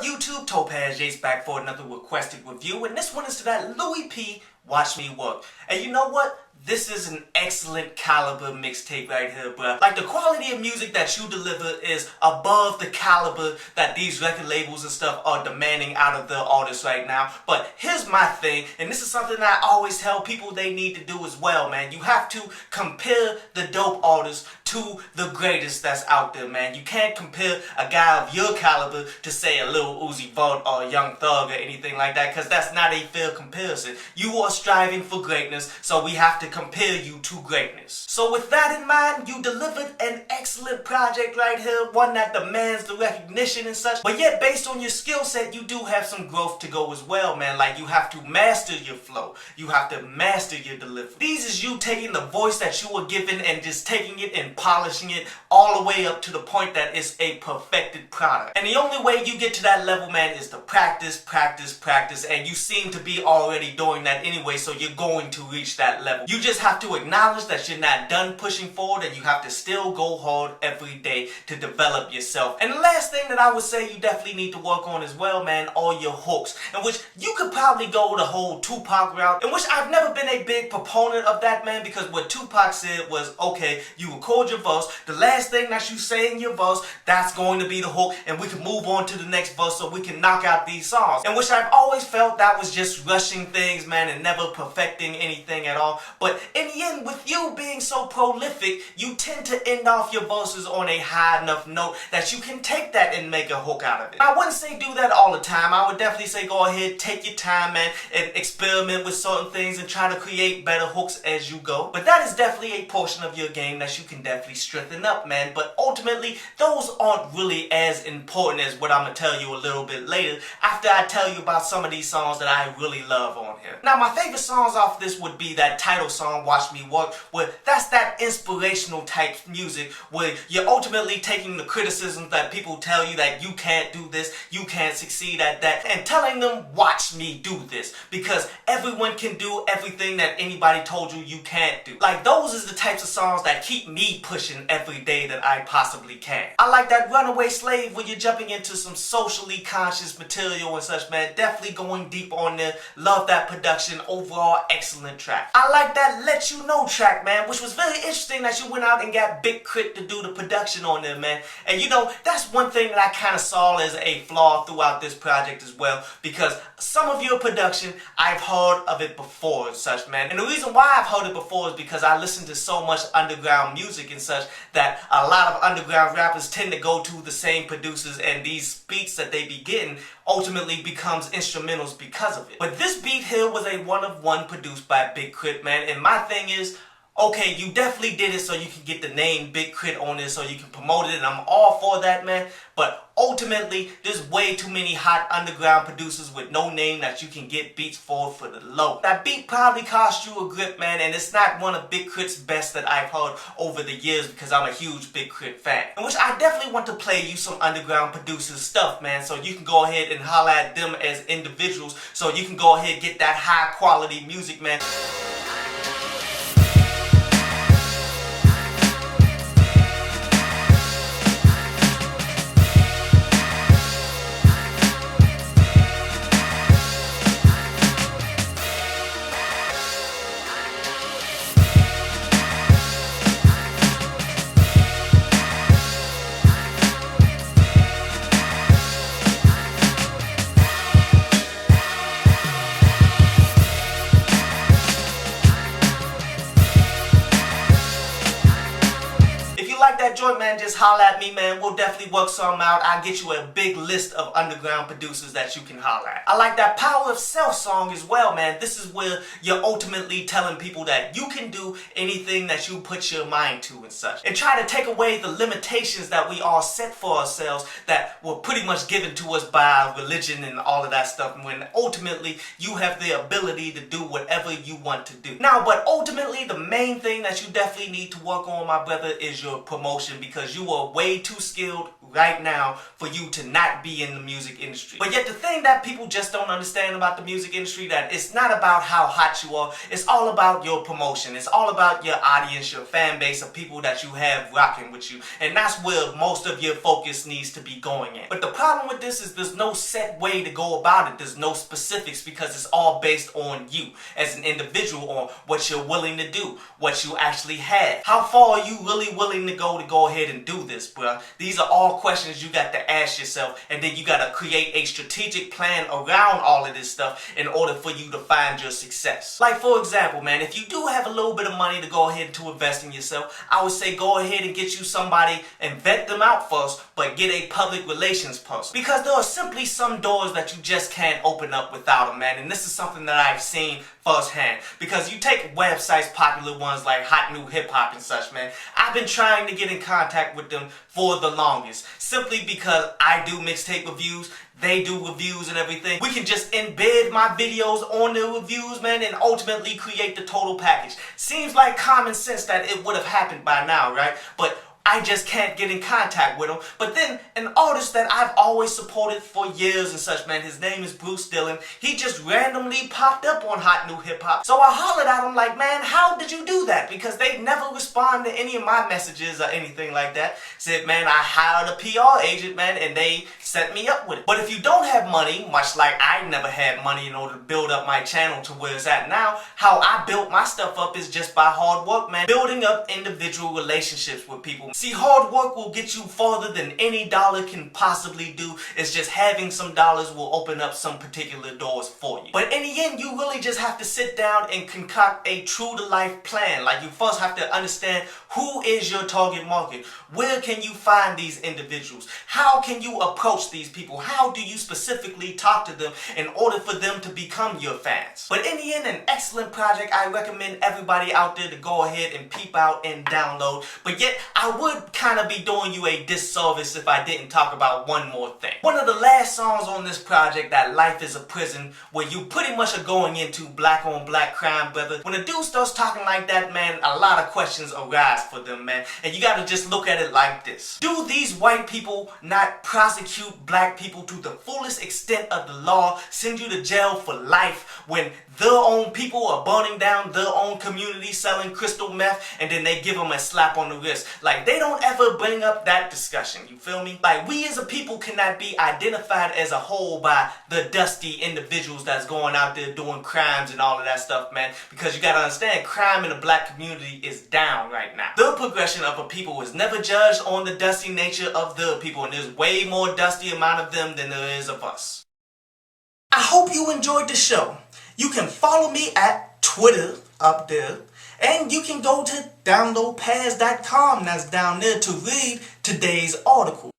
up, YouTube? Topaz Jace back for another requested review, and this one is to that Louie P. Watch Me Work. And you know what? This is an excellent caliber mixtape right here, bruh. Like, the quality of music that you deliver is above the caliber that these record labels and stuff are demanding out of the artists right now. But here's my thing, and this is something that I always tell people they need to do as well, man. You have to compare the dope artists to the greatest that's out there, man. You can't compare a guy of your caliber to, say, a Lil Uzi Vert or a Young Thug or anything like that, because that's not a fair comparison. You are striving for greatness, so we have to compare you to greatness. So with that in mind, you delivered an excellent project right here, one that demands the recognition and such, but yet based on your skill set, you do have some growth to go as well, man. Like, you have to master your flow. You have to master your delivery. These is you taking the voice that you were given and just taking it and polishing it all the way up to the point that it's a perfected product. And the only way you get to that level, man, is to practice, practice, practice, and you seem to be already doing that anyway, so you're going to reach that level. You just have to acknowledge that you're not done pushing forward, and you have to still go hard every day to develop yourself. And the last thing that I would say you definitely need to work on as well, man, are your hooks, in which you could probably go the whole Tupac route, in which I've never been a big proponent of that, man, because what Tupac said was, okay, you record your verse, the last thing that you say in your verse, that's going to be the hook, and we can move on to the next verse so we can knock out these songs. In which I've always felt that was just rushing things, man, and never perfecting anything at all. But in the end, with you being so prolific, you tend to end off your verses on a high enough note that you can take that and make a hook out of it. I wouldn't say do that all the time. I would definitely say go ahead, take your time, man, and experiment with certain things and try to create better hooks as you go. But that is definitely a portion of your game that you can definitely strengthen up, man. But ultimately, those aren't really as important as what I'm going to tell you a little bit later after I tell you about some of these songs that I really love on here. Now, my favorite songs off this would be that title song, Watch Me Work, where that's that inspirational type music where you're ultimately taking the criticisms that people tell you that you can't do this, you can't succeed at that, and telling them, watch me do this, because everyone can do everything that anybody told you you can't do. Like, those is the types of songs that keep me pushing every day that I possibly can. I like that Runaway Slave where you're jumping into some socially conscious material and such, man. Definitely going deep on there. Love that production. Overall, excellent track. I like that Let You Know track, man, which was very interesting that you went out and got Big Crit to do the production on there, man. And you know, that's one thing that I kind of saw as a flaw throughout this project as well, because some of your production, I've heard of it before and such, man. And the reason why I've heard it before is because I listen to so much underground music and such that a lot of underground rappers tend to go to the same producers, and these beats that they be getting ultimately becomes instrumentals because of it. But this beat here was a one-of-one produced by Big Crit, man, and my thing is, okay, you definitely did it so you can get the name Big Crit on it, so you can promote it, and I'm all for that, man. But ultimately, there's way too many hot underground producers with no name that you can get beats for the low. That beat probably cost you a grip, man, and it's not one of Big Crit's best that I've heard over the years because I'm a huge Big Crit fan. In which I definitely want to play you some underground producers stuff, man, so you can go ahead and holler at them as individuals, so you can go ahead and get that high quality music, man. That joint, man, just holler at me, man. We'll definitely work something out. I'll get you a big list of underground producers that you can holler at. I like that Power of Self song as well, man. This is where you're ultimately telling people that you can do anything that you put your mind to and such, and try to take away the limitations that we all set for ourselves that were pretty much given to us by religion and all of that stuff, when ultimately you have the ability to do whatever you want to do. Now, but ultimately the main thing that you definitely need to work on, my brother, is your promotion, because you are way too skilled right now for you to not be in the music industry. But yet the thing that people just don't understand about the music industry, that it's not about how hot you are, it's all about your promotion. It's all about your audience, your fan base of people that you have rocking with you. And that's where most of your focus needs to be going in. But the problem with this is there's no set way to go about it. There's no specifics because it's all based on you as an individual, on what you're willing to do, what you actually have. How far are you really willing to go ahead and do this, bruh? These are all questions you got to ask yourself, and then you got to create a strategic plan around all of this stuff in order for you to find your success. Like, for example, man, if you do have a little bit of money to go ahead to invest in yourself, I would say go ahead and get you somebody and vet them out first, but get a public relations person. Because there are simply some doors that you just can't open up without them, man. And this is something that I've seen firsthand. Because you take websites, popular ones like Hot New Hip Hop and such, man. I've been trying to get in contact with them for the longest. Simply because I do mixtape reviews, they do reviews and everything. We can just embed my videos on the reviews, man, and ultimately create the total package. Seems like common sense that it would have happened by now, right? But I just can't get in contact with him. But then an artist that I've always supported for years and such, man, his name is Bruce Dillon. He just randomly popped up on Hot New Hip Hop. So I hollered at him like, man, how did you do that? Because they never respond to any of my messages or anything like that. Said, man, I hired a PR agent, man, and they set me up with it. But if you don't have money, much like I never had money in order to build up my channel to where it's at now, how I built my stuff up is just by hard work, man. Building up individual relationships with people. See, hard work will get you farther than any dollar can possibly do. It's just having some dollars will open up some particular doors for you. But in the end, you really just have to sit down and concoct a true-to-life plan. Like, you first have to understand who is your target market. Where can you find these individuals? How can you approach these people? How do you specifically talk to them in order for them to become your fans? But in the end, an excellent project I recommend everybody out there to go ahead and peep out and download. But yet, I would kind of be doing you a disservice if I didn't talk about one more thing. One of the last songs on this project, that Life is a Prison, where you pretty much are going into black on black crime, brother. When a dude starts talking like that, man, a lot of questions arise for them, man. And you gotta just look at it like this. Do these white people not prosecute black people to the fullest extent of the law, send you to jail for life when their own people are burning down their own community selling crystal meth, and then they give them a slap on the wrist? Like, they don't ever bring up that discussion, you feel me? Like, we as a people cannot be identified as a whole by the dusty individuals that's going out there doing crimes and all of that stuff, man. Because you gotta understand, crime in the black community is down right now. The progression of a people is never judged on the dusty nature of the people, and there's way more dusty amount of them than there is of us. I hope you enjoyed the show. You can follow me at Twitter up there, and you can go to downloadpads.com, that's down there, to read today's article.